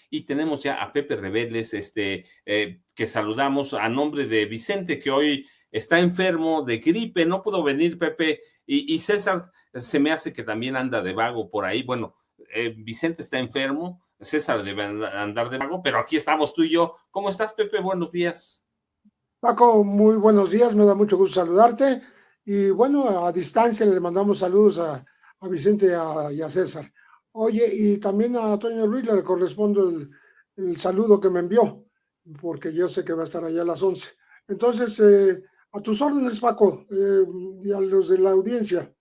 y tenemos ya a Pepe Rebeles, que saludamos a nombre de Vicente, que hoy está enfermo de gripe, no pudo venir Pepe, y César se me hace que también anda de vago por ahí. Bueno, Vicente está enfermo, César debe andar de vago, pero aquí estamos tú y yo. ¿Cómo estás, Pepe? Buenos días. Paco, muy buenos días, me da mucho gusto saludarte y bueno, a distancia le mandamos saludos a Vicente y a César. Oye, y también a Toño Ruiz le corresponde el saludo que me envió, porque yo sé que va a estar allá a las 11. Entonces, a tus órdenes, Paco, y a los de la audiencia.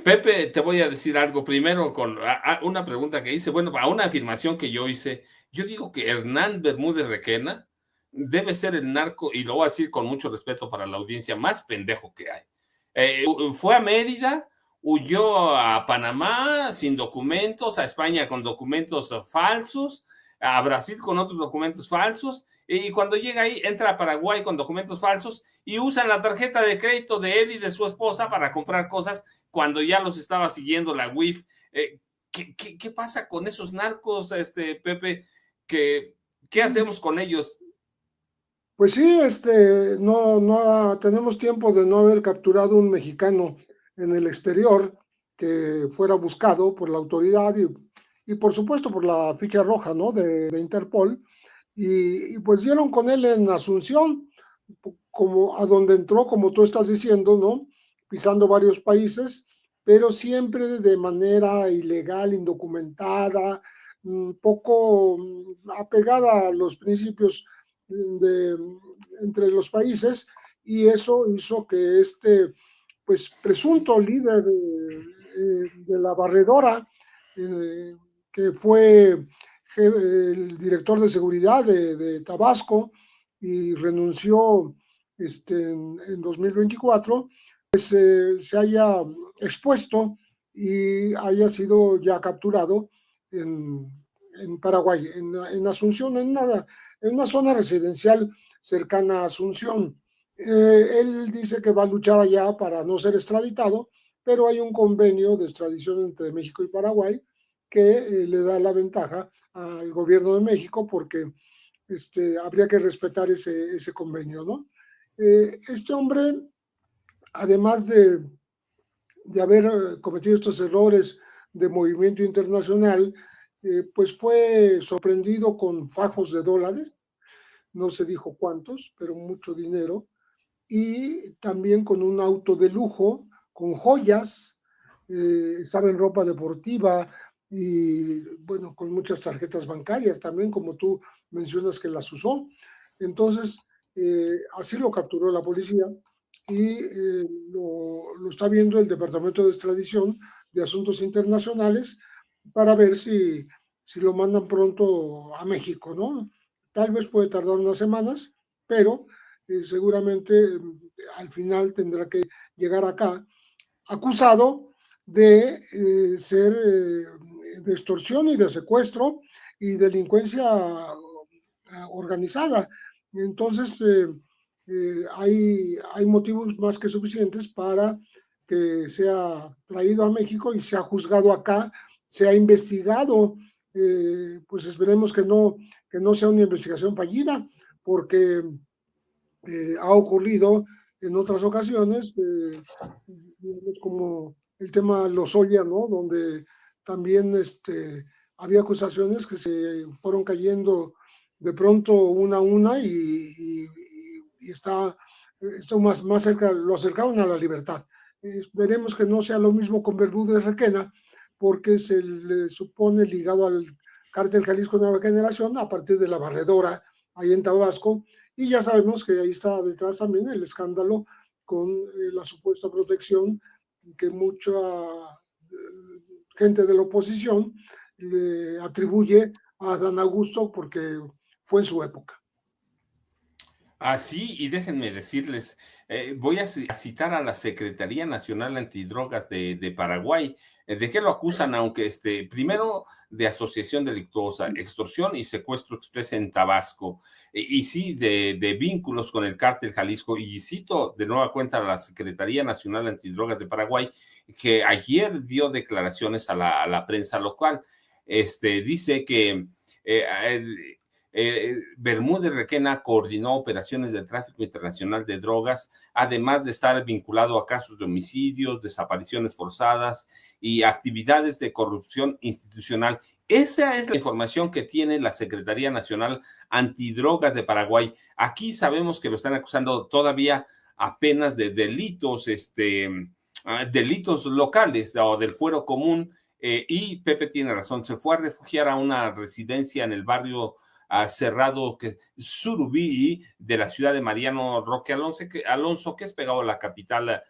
Pepe, te voy a decir algo primero con una pregunta que hice, bueno, a una afirmación que yo hice. Yo digo que Hernán Bermúdez Requena debe ser el narco, y lo voy a decir con mucho respeto para la audiencia, más pendejo que hay. Fue a Mérida, huyó a Panamá sin documentos, a España con documentos falsos, a Brasil con otros documentos falsos, y cuando llega ahí entra a Paraguay con documentos falsos y usan la tarjeta de crédito de él y de su esposa para comprar cosas cuando ya los estaba siguiendo la UIF. ¿Qué pasa con esos narcos, Pepe? ¿Qué hacemos con ellos? Pues sí, no tenemos tiempo de no haber capturado un mexicano en el exterior que fuera buscado por la autoridad y por supuesto por la ficha roja, ¿no? De Interpol. Y pues dieron con él en Asunción, como a donde entró, como tú estás diciendo, ¿no? Pisando varios países, pero siempre de manera ilegal, indocumentada, poco apegada a los principios de, entre los países, y eso hizo que pues, presunto líder de la barredora, eh, que fue el director de seguridad de Tabasco y renunció en 2024, pues se haya expuesto y haya sido ya capturado en Paraguay, en Asunción, en una zona residencial cercana a Asunción. Él dice que va a luchar allá para no ser extraditado, pero hay un convenio de extradición entre México y Paraguay que le da la ventaja al gobierno de México porque habría que respetar ese convenio, ¿no? Este hombre, además de haber cometido estos errores de movimiento internacional, pues fue sorprendido con fajos de dólares, no se dijo cuántos, pero mucho dinero, y también con un auto de lujo, con joyas, estaba en ropa deportiva y bueno, con muchas tarjetas bancarias también, como tú mencionas que las usó. Entonces, así lo capturó la policía y lo está viendo el Departamento de Extradición de Asuntos Internacionales para ver si lo mandan pronto a México, ¿no? Tal vez puede tardar unas semanas, pero seguramente al final tendrá que llegar acá acusado de ser de extorsión y de secuestro y delincuencia organizada. Entonces, hay motivos más que suficientes para que sea traído a México y sea juzgado acá, sea investigado. Pues esperemos que no sea una investigación fallida, porque ha ocurrido en otras ocasiones, como el tema Lozoya, ¿no? Donde también había acusaciones que se fueron cayendo de pronto una a una y está esto más cerca, lo acercaron a la libertad. Veremos que no sea lo mismo con Bermúdez Requena, porque se le supone ligado al cártel Jalisco Nueva Generación a partir de la barredora ahí en Tabasco, y ya sabemos que ahí está detrás también el escándalo con la supuesta protección que mucha gente de la oposición le atribuye a Dan Augusto porque fue en su época. Así, y déjenme decirles, voy a citar a la Secretaría Nacional Antidrogas de Paraguay. ¿De qué lo acusan? Aunque primero de asociación delictuosa, extorsión y secuestro express en Tabasco, y sí, de vínculos con el cártel Jalisco. Y cito de nueva cuenta a la Secretaría Nacional Antidrogas de Paraguay, que ayer dio declaraciones a la prensa local. Dice que Bermúdez Requena coordinó operaciones de tráfico internacional de drogas, además de estar vinculado a casos de homicidios, desapariciones forzadas y actividades de corrupción institucional. Esa es la información que tiene la Secretaría Nacional Antidrogas de Paraguay. Aquí sabemos que lo están acusando todavía apenas de delitos, delitos locales o del fuero común, y Pepe tiene razón, se fue a refugiar a una residencia en el barrio cerrado que Surubí de la ciudad de Mariano Roque Alonso, que es pegado a la capital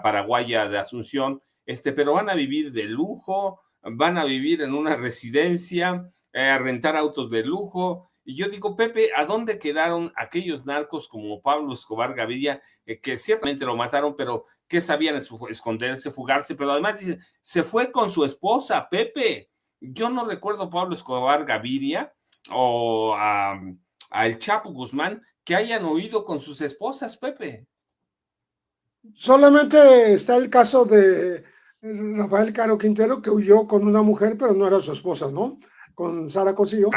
paraguaya de Asunción, pero van a vivir de lujo, van a vivir en una residencia, a rentar autos de lujo. Y yo digo, Pepe, ¿a dónde quedaron aquellos narcos como Pablo Escobar Gaviria, que ciertamente lo mataron, pero que sabían esconderse, fugarse? Pero además dice, se fue con su esposa, Pepe. Yo no recuerdo a Pablo Escobar Gaviria o a El Chapo Guzmán que hayan huido con sus esposas, Pepe. Solamente está el caso de Rafael Caro Quintero, que huyó con una mujer, pero no era su esposa, ¿no? Con Sara Cosío,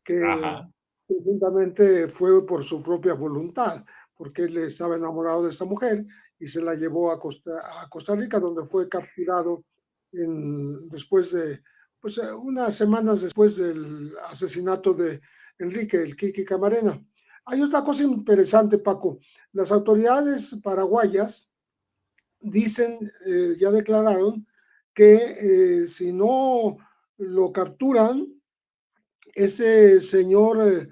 que Ajá. presuntamente fue por su propia voluntad, porque él estaba enamorado de esta mujer y se la llevó a Costa Rica, donde fue capturado después de, pues unas semanas después del asesinato de Enrique, el Kiki Camarena. Hay otra cosa interesante, Paco. Las autoridades paraguayas dicen, ya declararon, que si no lo capturan, ese señor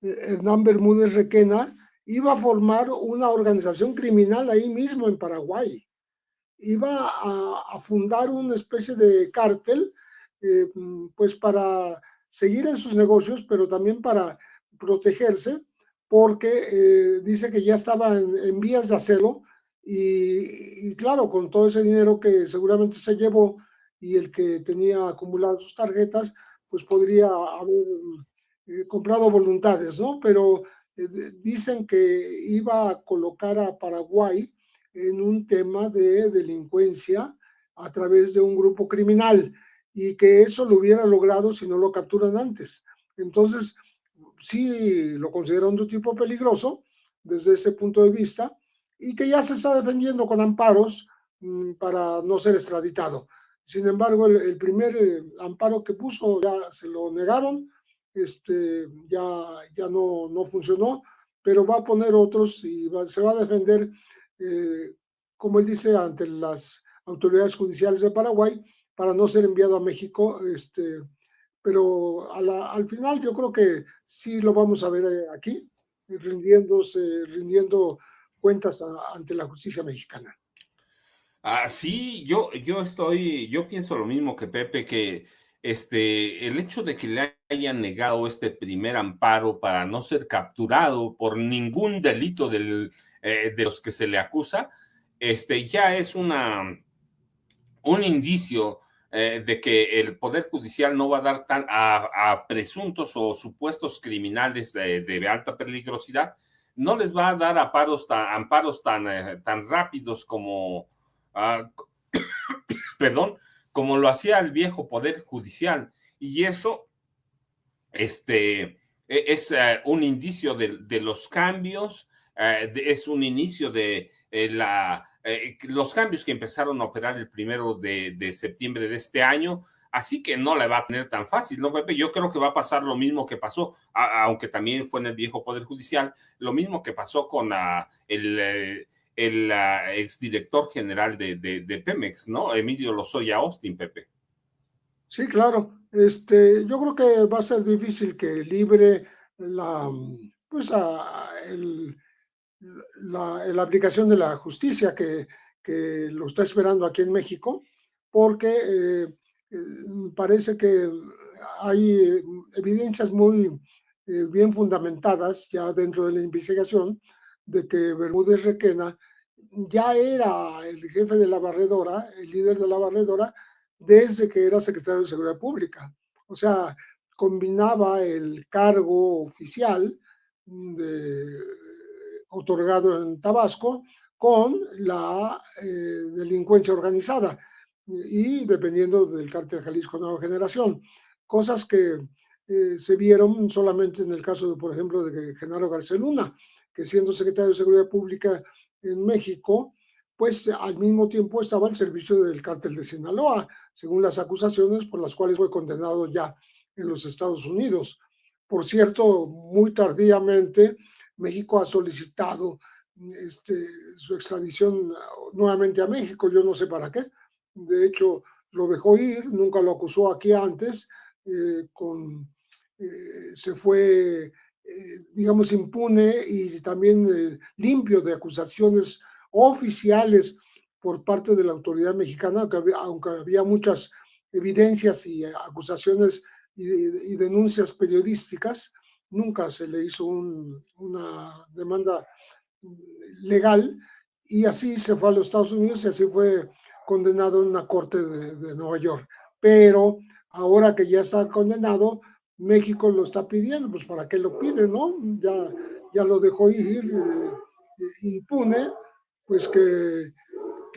Hernán Bermúdez Requena iba a formar una organización criminal ahí mismo en Paraguay. Iba a fundar una especie de cártel, pues para seguir en sus negocios, pero también para protegerse, porque dice que ya estaba en vías de hacerlo y claro, con todo ese dinero que seguramente se llevó y el que tenía acumuladas sus tarjetas, pues podría haber comprado voluntades, ¿no? Pero dicen que iba a colocar a Paraguay en un tema de delincuencia a través de un grupo criminal y que eso lo hubiera logrado si no lo capturan antes. Entonces, sí lo consideran un tipo peligroso desde ese punto de vista y que ya se está defendiendo con amparos para no ser extraditado. Sin embargo, el primer amparo que puso ya se lo negaron, ya no funcionó, pero va a poner otros y se va a defender, como él dice, ante las autoridades judiciales de Paraguay para no ser enviado a México, pero al final yo creo que sí lo vamos a ver aquí, rindiendo cuentas ante la justicia mexicana. Sí, yo pienso lo mismo que Pepe, que el hecho de que le hayan negado este primer amparo para no ser capturado por ningún delito de los que se le acusa, ya es un indicio de que el Poder Judicial no va a dar a presuntos o supuestos criminales de alta peligrosidad, no les va a dar amparos tan rápidos como, uh, perdón, como lo hacía el viejo Poder Judicial. Y eso es un indicio de los cambios, es un inicio de los cambios que empezaron a operar el 1 de septiembre de este año, así que no la va a tener tan fácil, ¿no, Pepe? Yo creo que va a pasar lo mismo que pasó, aunque también fue en el viejo Poder Judicial, lo mismo que pasó con el exdirector general de Pemex, ¿no? Emilio Lozoya Austin, Pepe. Sí, claro. Yo creo que va a ser difícil que libre pues, la aplicación de la justicia que lo está esperando aquí en México, porque parece que hay evidencias muy bien fundamentadas ya dentro de la investigación de que Bermúdez Requena ya era el jefe de la barredora, el líder de la barredora, desde que era secretario de Seguridad Pública. O sea, combinaba el cargo oficial de, otorgado en Tabasco con la delincuencia organizada y dependiendo del cártel Jalisco Nueva Generación. Cosas que se vieron solamente en el caso, de, por ejemplo, de Genaro García Luna, que siendo secretario de Seguridad Pública en México, pues al mismo tiempo estaba al servicio del cártel de Sinaloa, según las acusaciones por las cuales fue condenado ya en los Estados Unidos. Por cierto, muy tardíamente, México ha solicitado su extradición nuevamente a México, yo no sé para qué. De hecho, lo dejó ir, nunca lo acusó aquí antes, se fue, digamos, impune y también limpio de acusaciones oficiales por parte de la autoridad mexicana, aunque había muchas evidencias y acusaciones y denuncias periodísticas, nunca se le hizo una demanda legal, y así se fue a los Estados Unidos y así fue condenado en una corte de Nueva York. Pero ahora que ya está condenado, México lo está pidiendo, pues ¿para qué lo pide, no? Ya lo dejó ir impune, pues que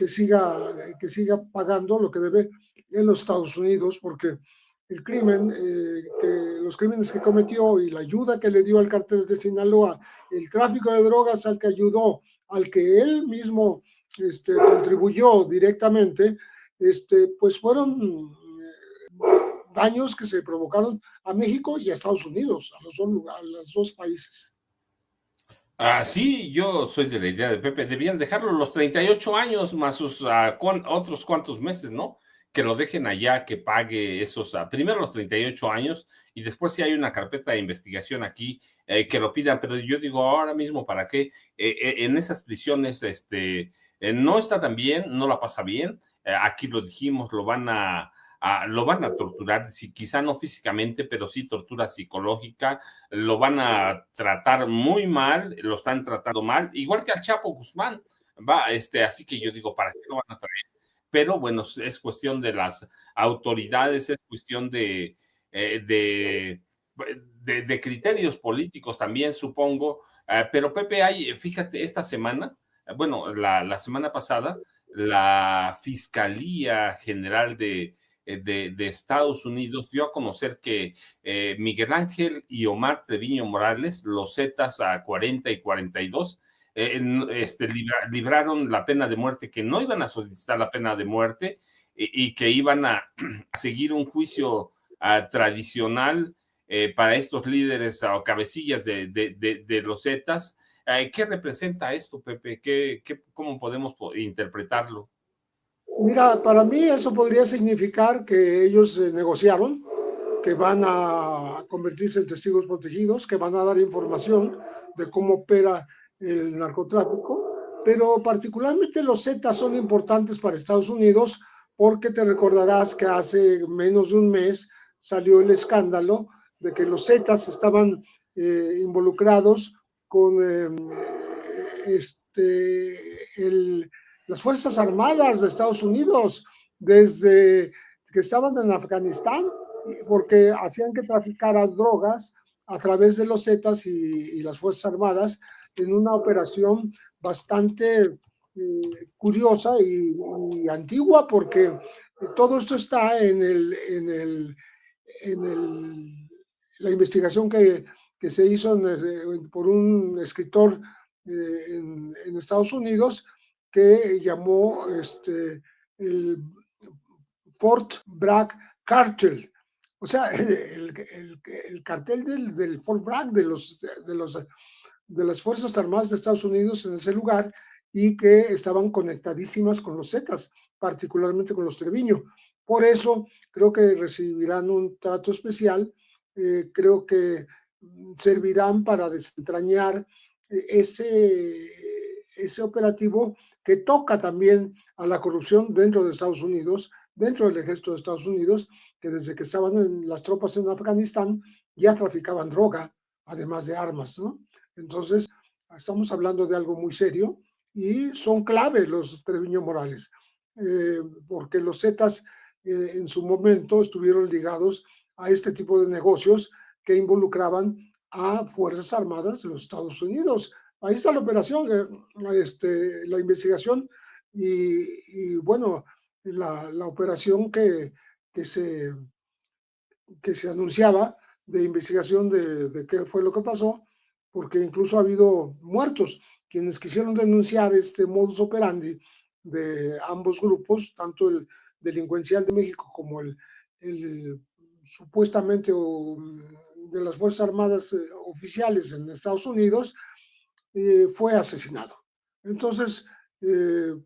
siga pagando lo que debe en los Estados Unidos, porque el crimen, los crímenes que cometió y la ayuda que le dio al cártel de Sinaloa, el tráfico de drogas al que ayudó, al que él mismo contribuyó directamente, pues fueron daños que se provocaron a México y a Estados Unidos, a los dos países. Sí, yo soy de la idea de Pepe, debían dejarlo los 38 años más sus otros cuantos meses, ¿no? Que lo dejen allá, que pague esos, primero los 38 años y después si hay una carpeta de investigación aquí, que lo pidan, pero yo digo ahora mismo, ¿para qué? En esas prisiones, no está tan bien, no la pasa bien, aquí lo dijimos, lo van a torturar, si, quizá no físicamente, pero sí tortura psicológica, lo van a tratar muy mal, lo están tratando mal, igual que al Chapo Guzmán, así que yo digo, ¿para qué lo van a traer? Pero bueno, es cuestión de las autoridades, es cuestión eh, de, de criterios políticos también, supongo. Pero Pepe, fíjate, esta semana, bueno, la semana pasada, la Fiscalía General de Estados Unidos dio a conocer que Miguel Ángel y Omar Treviño Morales, los Zetas a 40 y 42, libraron la pena de muerte, que no iban a solicitar la pena de muerte y que iban a seguir un juicio tradicional para estos líderes o cabecillas de los Zetas. ¿Qué representa esto, Pepe? ¿Cómo podemos interpretarlo? Mira, para mí eso podría significar que ellos negociaron, que van a convertirse en testigos protegidos, que van a dar información de cómo opera el narcotráfico, pero particularmente los Zetas son importantes para Estados Unidos porque te recordarás que hace menos de un mes salió el escándalo de que los Zetas estaban involucrados con las Fuerzas Armadas de Estados Unidos desde que estaban en Afganistán, porque hacían que traficara drogas a través de los Zetas y las Fuerzas Armadas en una operación bastante curiosa y antigua, porque todo esto está la investigación que se hizo por un escritor en Estados Unidos que llamó el Fort Bragg Cartel. O sea, el cartel del Fort Bragg, de las Fuerzas Armadas de Estados Unidos en ese lugar, y que estaban conectadísimas con los Zetas, particularmente con los Treviño. Por eso creo que recibirán un trato especial, creo que servirán para desentrañar ese operativo que toca también a la corrupción dentro de Estados Unidos, dentro del ejército de Estados Unidos, que desde que estaban en las tropas en Afganistán ya traficaban droga, además de armas, ¿no? Entonces, estamos hablando de algo muy serio y son clave los Treviño Morales, porque los Zetas en su momento estuvieron ligados a este tipo de negocios que involucraban a Fuerzas Armadas de los Estados Unidos. Ahí está la operación, la investigación y bueno, la operación que se anunciaba de investigación de qué fue lo que pasó, porque incluso ha habido muertos quienes quisieron denunciar este modus operandi de ambos grupos, tanto el delincuencial de México como el supuestamente de las Fuerzas Armadas oficiales en Estados Unidos, fue asesinado. Entonces,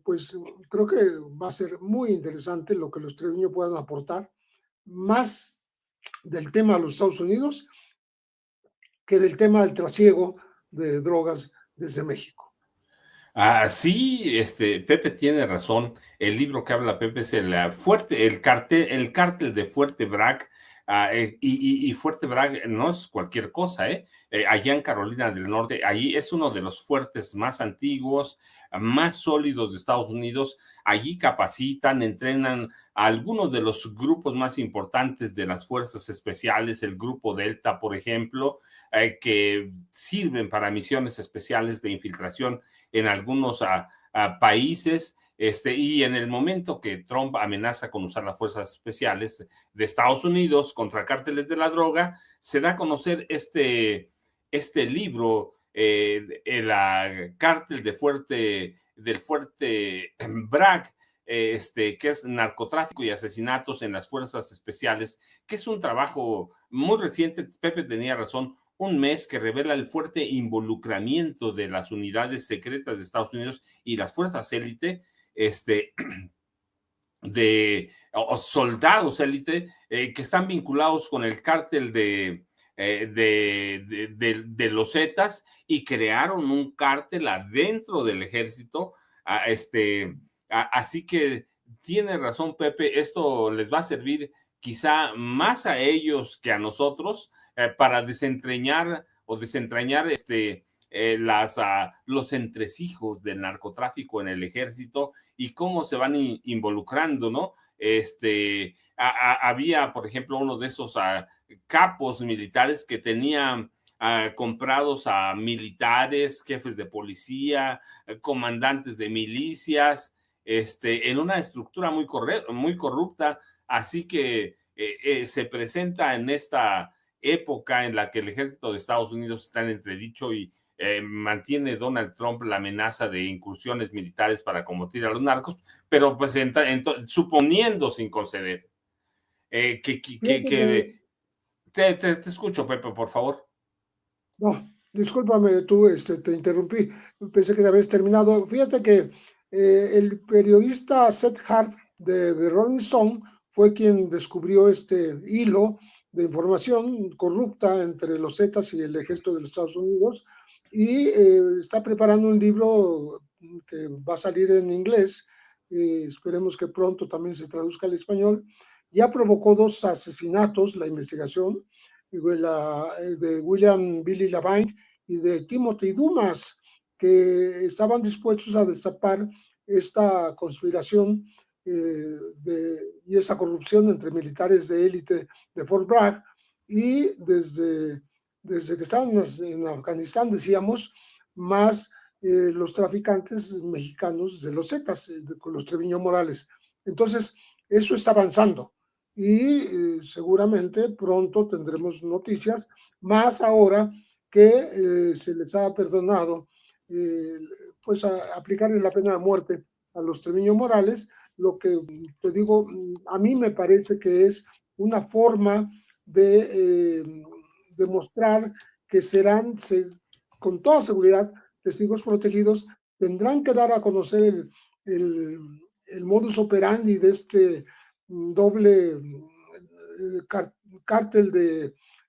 pues creo que va a ser muy interesante lo que los Treviño puedan aportar, más del tema de los Estados Unidos que del tema del trasiego de drogas desde México. Ah, sí, Pepe tiene razón. El libro que habla Pepe es el cártel de Fuerte Bragg. Y Fuerte Bragg no es cualquier cosa, ¿eh? Allá en Carolina del Norte, allí es uno de los fuertes más antiguos, más sólidos de Estados Unidos. Allí capacitan, entrenan a algunos de los grupos más importantes de las fuerzas especiales, el Grupo Delta, por ejemplo, que sirven para misiones especiales de infiltración en algunos países. Y en el momento que Trump amenaza con usar las fuerzas especiales de Estados Unidos contra cárteles de la droga, se da a conocer este libro, el cártel del Fuerte Bragg, que es narcotráfico y asesinatos en las fuerzas especiales, que es un trabajo muy reciente. Pepe tenía razón, un mes que revela el fuerte involucramiento de las unidades secretas de Estados Unidos y las fuerzas élite, o soldados élite, que están vinculados con el cártel de los Zetas y crearon un cártel adentro del ejército. Así que tiene razón Pepe, esto les va a servir quizá más a ellos que a nosotros, para desentrañar los entresijos del narcotráfico en el ejército y cómo se van involucrando, ¿no? Había, por ejemplo, uno de esos capos militares que tenía comprados a militares, jefes de policía, comandantes de milicias, en una estructura muy corrupta. Así que se presenta en esta época en la que el ejército de Estados Unidos está en entredicho y mantiene Donald Trump la amenaza de incursiones militares para combatir a los narcos, pero pues suponiendo sin conceder. Te escucho, Pepe, por favor. No, discúlpame, tú te interrumpí, pensé que ya habías terminado. Fíjate que el periodista Seth Hart de Rolling Stone fue quien descubrió este hilo de información corrupta entre los Zetas y el ejército de los Estados Unidos y está preparando un libro que va a salir en inglés. Esperemos que pronto también se traduzca al español. Ya provocó 2 asesinatos la investigación de William Billy Lavine y de Timothy Dumas, que estaban dispuestos a destapar esta conspiración y esa corrupción entre militares de élite de Fort Bragg. Y desde que estaban en Afganistán, decíamos, más los traficantes mexicanos de los Zetas, con los Treviño Morales. Entonces, eso está avanzando y seguramente pronto tendremos noticias, más ahora que se les ha perdonado pues aplicarle la pena de muerte a los Treviño Morales. Lo que te digo, a mí me parece que es una forma de demostrar que serán con toda seguridad testigos protegidos, tendrán que dar a conocer el modus operandi de este doble cártel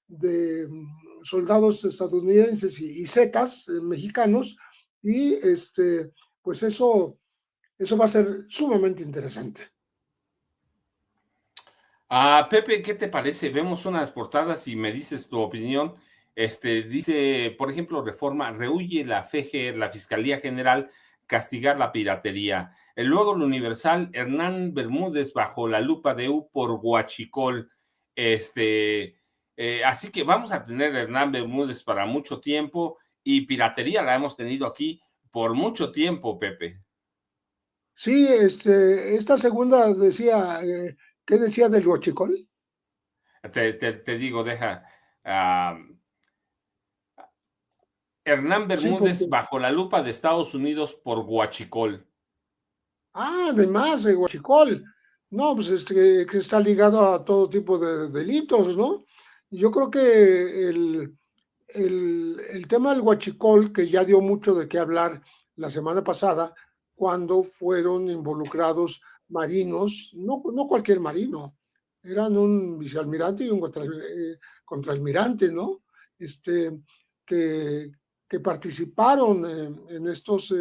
de soldados estadounidenses y zetas mexicanos, y pues eso va a ser sumamente interesante. Pepe, ¿qué te parece? Vemos unas portadas y me dices tu opinión. Dice, por ejemplo, Reforma, rehúye la FG, la Fiscalía General, castigar la piratería. Luego el Universal, Hernán Bermúdez bajo la lupa de U por Huachicol. Así que vamos a tener Hernán Bermúdez para mucho tiempo y piratería la hemos tenido aquí por mucho tiempo, Pepe. Sí, esta segunda decía, ¿qué decía del huachicol? Te digo, deja. ah, Hernán Sí, porque, Bermúdez bajo la lupa de Estados Unidos por Huachicol. además, Huachicol, no, pues que está ligado a todo tipo de delitos, ¿no? Yo creo que el tema del huachicol, que ya dio mucho de qué hablar la semana pasada, cuando fueron involucrados marinos, no cualquier marino, eran un vicealmirante y un contraalmirante, ¿no? Este, que, que participaron en estos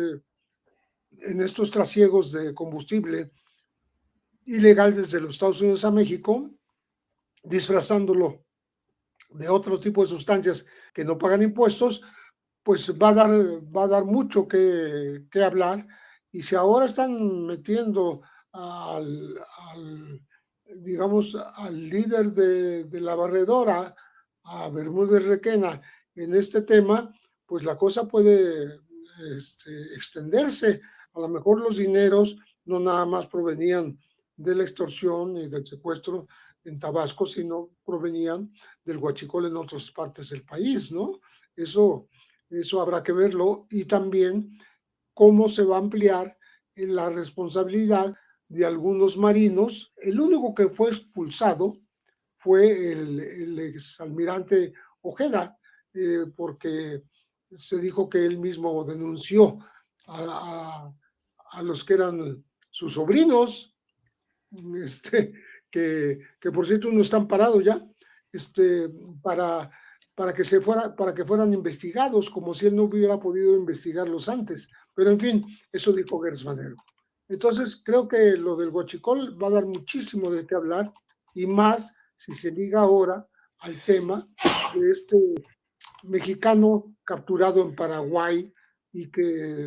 trasiegos de combustible ilegal desde los Estados Unidos a México, disfrazándolo de otro tipo de sustancias que no pagan impuestos, pues va a dar mucho que hablar. Y si ahora están metiendo al digamos, al líder de la barredora, a Bermúdez Requena, en este tema, pues la cosa puede extenderse. A lo mejor los dineros no nada más provenían de la extorsión y del secuestro en Tabasco, sino provenían del huachicol en otras partes del país, ¿no? Eso, eso habrá que verlo y también cómo se va a ampliar la responsabilidad de algunos marinos. El único que fue expulsado fue el exalmirante Ojeda, porque se dijo que él mismo denunció a, a los que eran sus sobrinos, este, que por cierto no están parados ya, este, para, para que fueran investigados, como si él no hubiera podido investigarlos antes. Pero en fin, eso dijo Gers Manero. Entonces, creo que lo del Huachicol va a dar muchísimo de qué hablar, y más si se liga ahora al tema de este mexicano capturado en Paraguay y que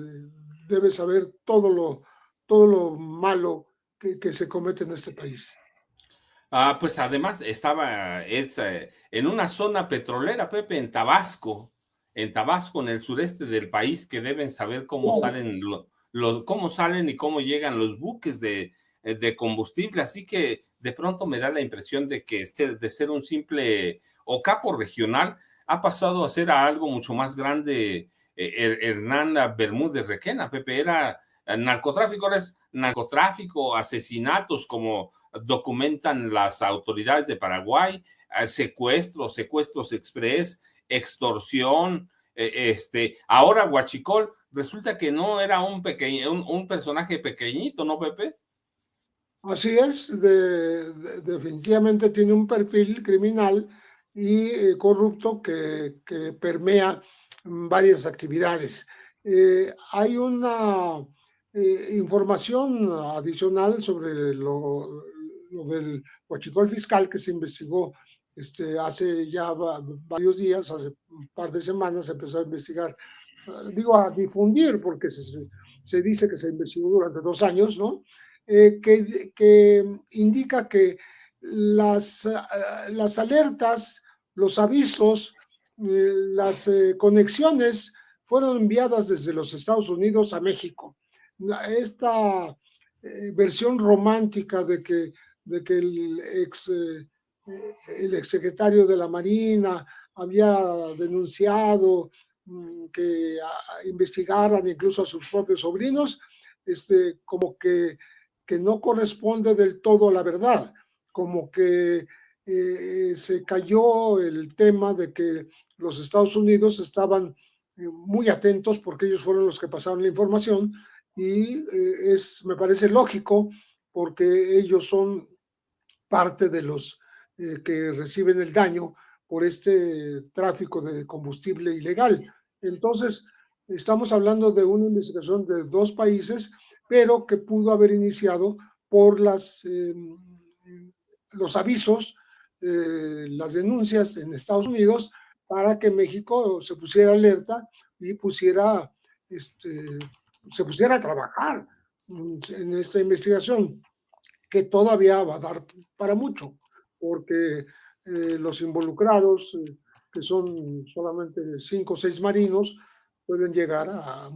debe saber todo lo malo que se comete en este país. Pues además en una zona petrolera, Pepe, en Tabasco, en el sureste del país, que deben saber cómo Claro. salen, cómo salen y cómo llegan los buques de combustible. Así que de pronto me da la impresión de que de ser un simple ocapo regional, ha pasado a ser algo mucho más grande. Hernán Bermúdez Requena, Pepe, era narcotráfico, ahora es narcotráfico, asesinatos, como documentan las autoridades de Paraguay, secuestros express, extorsión, ahora Huachicol, resulta que no era un personaje pequeñito, ¿no, Pepe? Así es, definitivamente tiene un perfil criminal y corrupto que permea varias actividades. Hay una información adicional sobre lo del huachicol fiscal que se investigó hace ya varios días, hace un par de semanas se empezó a investigar, digo a difundir, porque se dice que se investigó durante 2 años, ¿no? Que indica que las alertas, los avisos, las conexiones fueron enviadas desde los Estados Unidos a México. Esta versión romántica de que el exsecretario de la Marina había denunciado que investigaran incluso a sus propios sobrinos, como que no corresponde del todo a la verdad, como que se cayó el tema de que los Estados Unidos estaban muy atentos porque ellos fueron los que pasaron la información y me parece lógico porque ellos son parte de los que reciben el daño por este tráfico de combustible ilegal. Entonces, estamos hablando de una investigación de dos países, pero que pudo haber iniciado por los avisos, las denuncias en Estados Unidos para que México se pusiera alerta y se pusiera a trabajar en esta investigación, que todavía va a dar para mucho, porque los involucrados, que son solamente 5 o 6 marinos, pueden llegar a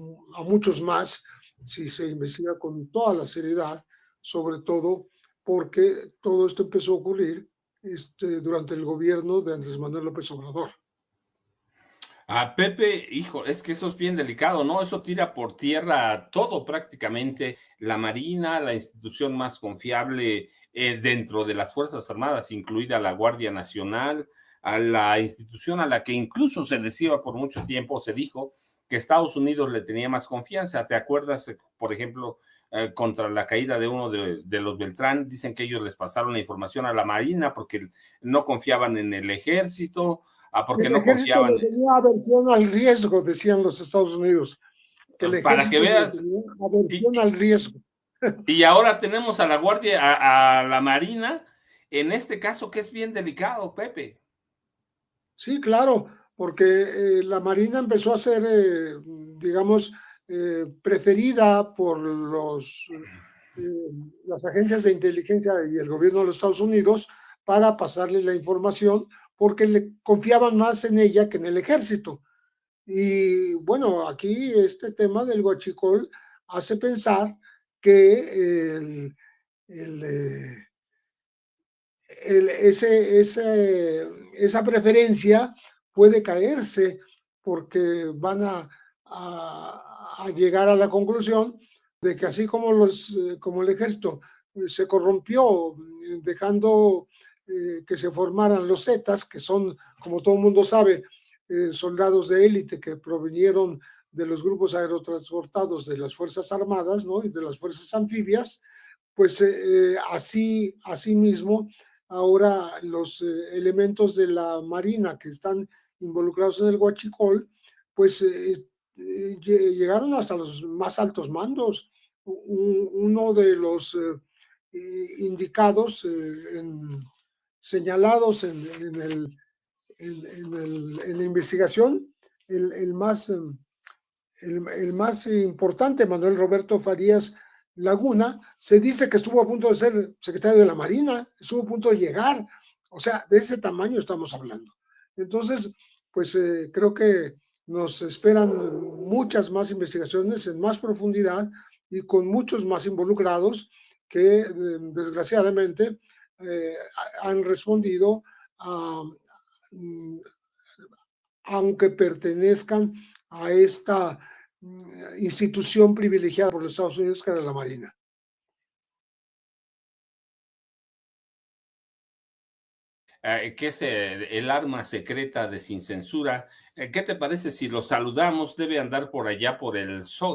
muchos más si se investiga con toda la seriedad, sobre todo porque todo esto empezó a ocurrir durante el gobierno de Andrés Manuel López Obrador. A Pepe, hijo, es que eso es bien delicado, ¿no? Eso tira por tierra todo prácticamente, la Marina, la institución más confiable dentro de las Fuerzas Armadas, incluida la Guardia Nacional, a la institución a la que incluso se les iba por mucho tiempo, se dijo que Estados Unidos le tenía más confianza. ¿Te acuerdas, por ejemplo, contra la caída de uno de los Beltrán? Dicen que ellos les pasaron la información a la Marina porque no confiaban en el ejército, porque El no ejército confiaban le tenía aversión al riesgo, decían los Estados Unidos, que el para que ejército le veas. tenía Y, aversión al riesgo. y ahora tenemos a la Guardia, a la Marina, en este caso que es bien delicado, Pepe. Sí, claro, porque la Marina empezó a ser, digamos, preferida por eh, las agencias de inteligencia y el gobierno de los Estados Unidos para pasarle la información porque le confiaban más en ella que en el ejército. Y bueno, aquí este tema del huachicol hace pensar que el, eh, esa preferencia puede caerse porque van a llegar a la conclusión de que así como, como el ejército se corrompió dejando que se formaran los Zetas, que son, como todo el mundo sabe, soldados de élite que provinieron de los grupos aerotransportados de las Fuerzas Armadas, ¿no? Y de las Fuerzas Anfibias, pues así mismo ahora los elementos de la Marina que están involucrados en el Huachicol, pues llegaron hasta los más altos mandos. Uno de los indicados, señalados en la investigación, el más el más importante, Manuel Roberto Farías Laguna, se dice que estuvo a punto de ser secretario de la Marina, estuvo a punto de llegar, o sea, de ese tamaño estamos hablando. Entonces, pues creo que nos esperan muchas más investigaciones en más profundidad y con muchos más involucrados que desgraciadamente han respondido a, aunque pertenezcan a esta institución privilegiada por los Estados Unidos, que era la Marina. Que es el arma secreta de Sin Censura. ¿Qué te parece si lo saludamos? Debe andar por allá,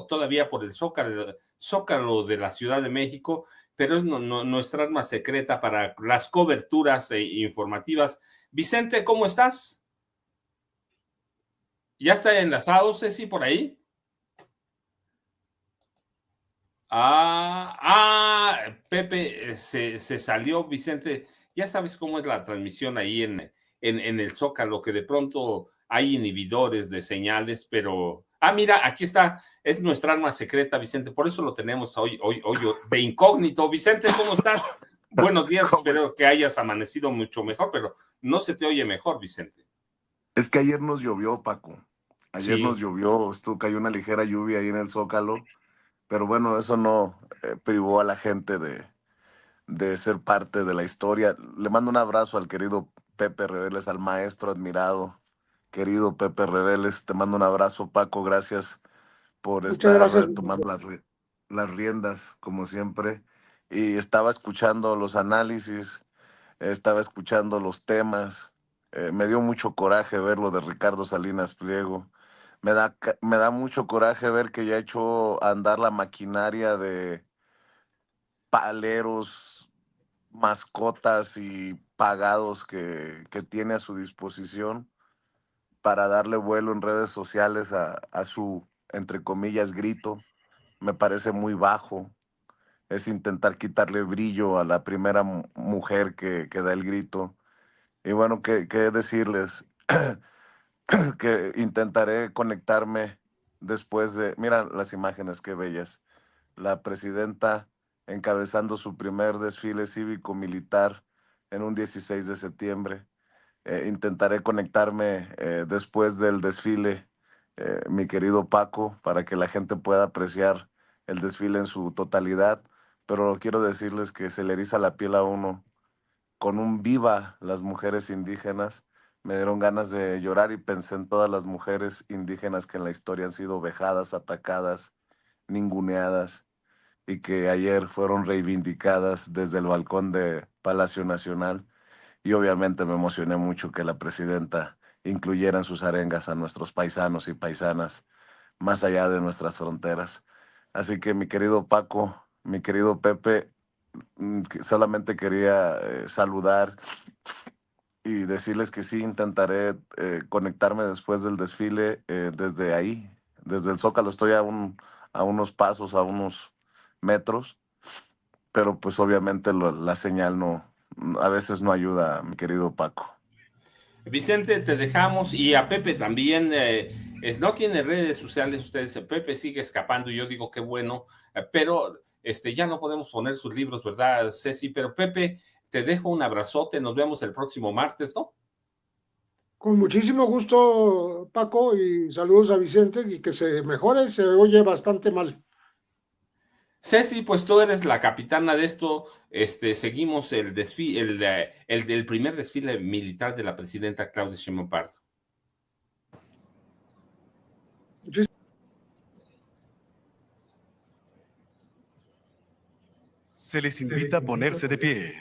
todavía por el Zócalo de la Ciudad de México, pero es nuestra arma secreta para las coberturas informativas. Vicente, ¿cómo estás? ¿Ya está enlazado, Ceci, por ahí? Pepe, se salió, Vicente. Ya sabes cómo es la transmisión ahí en el Zócalo, que de pronto hay inhibidores de señales, pero. Mira, aquí está, es nuestra arma secreta, Vicente, por eso lo tenemos hoy de incógnito. Vicente, ¿cómo estás? Buenos días, espero que hayas amanecido mucho mejor, pero no se te oye mejor, Vicente. Es que ayer nos llovió, Paco. Ayer nos Sí. llovió, cayó una ligera lluvia ahí en el Zócalo, pero bueno, eso no privó a la gente de ser parte de la historia. Le mando un abrazo al querido Pepe Reveles, al maestro admirado. Querido Pepe Reveles, te mando un abrazo, Paco. Gracias por Muchas estar gracias. tomando las riendas, como siempre. Y estaba escuchando los análisis, estaba escuchando los temas. Me dio mucho coraje ver lo de Ricardo Salinas Pliego. Me da mucho coraje ver que ya echó a andar la maquinaria de paleros, mascotas y pagados que tiene a su disposición para darle vuelo en redes sociales a su, entre comillas, grito. Me parece muy bajo. Es intentar quitarle brillo a la primera mujer que da el grito. Y bueno, qué decirles, que intentaré conectarme después de, mira las imágenes, qué bellas. La presidenta encabezando su primer desfile cívico-militar en un 16 de septiembre. Intentaré conectarme después del desfile, mi querido Paco, para que la gente pueda apreciar el desfile en su totalidad. Pero quiero decirles que se le eriza la piel a uno con un viva las mujeres indígenas, me dieron ganas de llorar y pensé en todas las mujeres indígenas que en la historia han sido vejadas, atacadas, ninguneadas y que ayer fueron reivindicadas desde el balcón de Palacio Nacional. Y obviamente me emocioné mucho que la presidenta incluyera en sus arengas a nuestros paisanos y paisanas más allá de nuestras fronteras. Así que mi querido Paco, mi querido Pepe, solamente quería saludar y decirles que sí intentaré conectarme después del desfile desde ahí, desde el Zócalo. Estoy a unos pasos, a unos metros, pero pues obviamente la señal no, a veces no ayuda, mi querido Paco. Vicente, te dejamos y a Pepe también. No tiene redes sociales ustedes. Pepe sigue escapando y yo digo qué bueno, pero ya no podemos poner sus libros, ¿verdad, Ceci? Pero Pepe, te dejo un abrazote. Nos vemos el próximo martes, ¿no? Con muchísimo gusto, Paco, y saludos a Vicente y que se mejore, se oye bastante mal. Ceci, pues tú eres la capitana de esto. Seguimos el desfile, el del primer desfile militar de la presidenta Claudia Sheinbaum Pardo. Se les invita a ponerse de pie.